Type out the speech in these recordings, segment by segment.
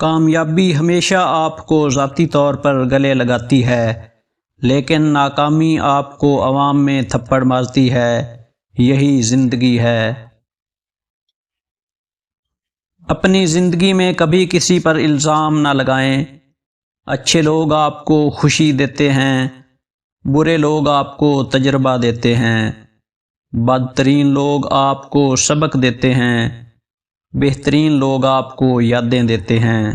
کامیابی ہمیشہ آپ کو ذاتی طور پر گلے لگاتی ہے، لیکن ناکامی آپ کو عوام میں تھپڑ مارتی ہے۔ یہی زندگی ہے۔ اپنی زندگی میں کبھی کسی پر الزام نہ لگائیں۔ اچھے لوگ آپ کو خوشی دیتے ہیں، برے لوگ آپ کو تجربہ دیتے ہیں، بدترین لوگ آپ کو سبق دیتے ہیں، بہترین لوگ آپ کو یادیں دیتے ہیں۔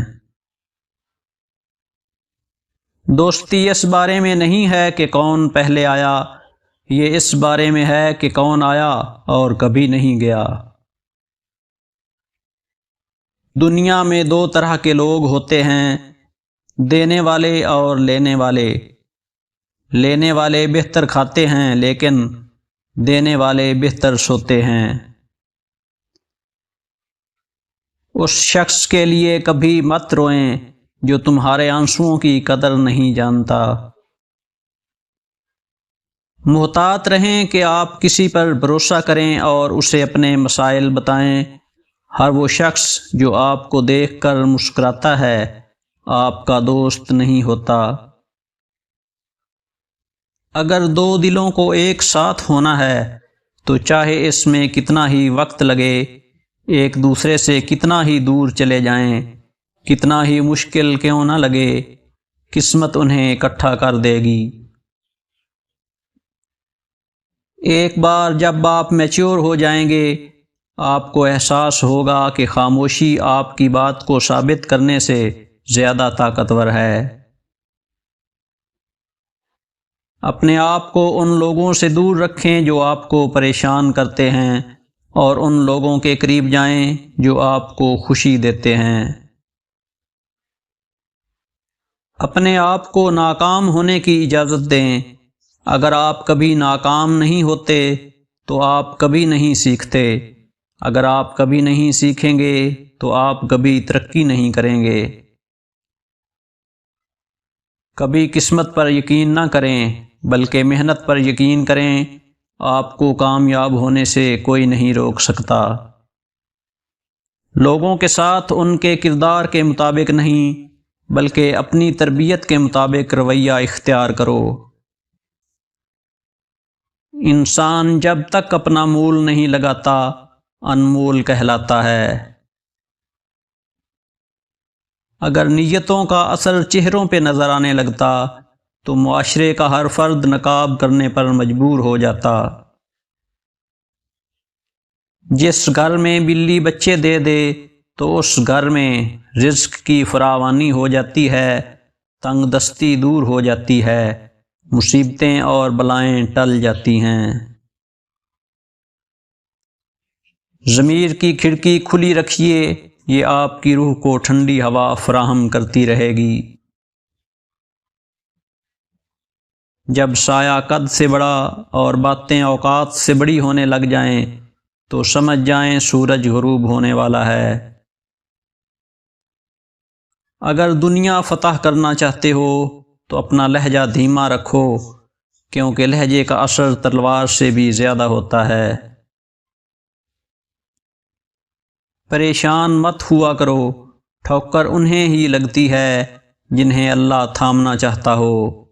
دوستی اس بارے میں نہیں ہے کہ کون پہلے آیا، یہ اس بارے میں ہے کہ کون آیا اور کبھی نہیں گیا۔ دنیا میں دو طرح کے لوگ ہوتے ہیں، دینے والے اور لینے والے۔ لینے والے بہتر کھاتے ہیں لیکن دینے والے بہتر سوتے ہیں۔ اس شخص کے لیے کبھی مت روئیں جو تمہارے آنسوؤں کی قدر نہیں جانتا۔ محتاط رہیں کہ آپ کسی پر بھروسہ کریں اور اسے اپنے مسائل بتائیں۔ ہر وہ شخص جو آپ کو دیکھ کر مسکراتا ہے آپ کا دوست نہیں ہوتا۔ اگر دو دلوں کو ایک ساتھ ہونا ہے تو چاہے اس میں کتنا ہی وقت لگے، ایک دوسرے سے کتنا ہی دور چلے جائیں، کتنا ہی مشکل کیوں نہ لگے، قسمت انہیں اکٹھا کر دے گی۔ ایک بار جب آپ میچور ہو جائیں گے، آپ کو احساس ہوگا کہ خاموشی آپ کی بات کو ثابت کرنے سے زیادہ طاقتور ہے۔ اپنے آپ کو ان لوگوں سے دور رکھیں جو آپ کو پریشان کرتے ہیں، اور ان لوگوں کے قریب جائیں جو آپ کو خوشی دیتے ہیں۔ اپنے آپ کو ناکام ہونے کی اجازت دیں۔ اگر آپ کبھی ناکام نہیں ہوتے تو آپ کبھی نہیں سیکھتے۔ اگر آپ کبھی نہیں سیکھیں گے تو آپ کبھی ترقی نہیں کریں گے۔ کبھی قسمت پر یقین نہ کریں بلکہ محنت پر یقین کریں۔ آپ کو کامیاب ہونے سے کوئی نہیں روک سکتا۔ لوگوں کے ساتھ ان کے کردار کے مطابق نہیں بلکہ اپنی تربیت کے مطابق رویہ اختیار کرو۔ انسان جب تک اپنا مول نہیں لگاتا انمول کہلاتا ہے۔ اگر نیتوں کا اثر چہروں پہ نظر آنے لگتا تو معاشرے کا ہر فرد نقاب کرنے پر مجبور ہو جاتا۔ جس گھر میں بلی بچے دے دے تو اس گھر میں رزق کی فراوانی ہو جاتی ہے، تنگ دستی دور ہو جاتی ہے، مصیبتیں اور بلائیں ٹل جاتی ہیں۔ ضمیر کی کھڑکی کھلی رکھیے، یہ آپ کی روح کو ٹھنڈی ہوا فراہم کرتی رہے گی۔ جب سایہ قد سے بڑا اور باتیں اوقات سے بڑی ہونے لگ جائیں تو سمجھ جائیں سورج غروب ہونے والا ہے۔ اگر دنیا فتح کرنا چاہتے ہو تو اپنا لہجہ دھیما رکھو، کیونکہ لہجے کا اثر تلوار سے بھی زیادہ ہوتا ہے۔ پریشان مت ہوا کرو، ٹھوکر انہیں ہی لگتی ہے جنہیں اللہ تھامنا چاہتا ہو۔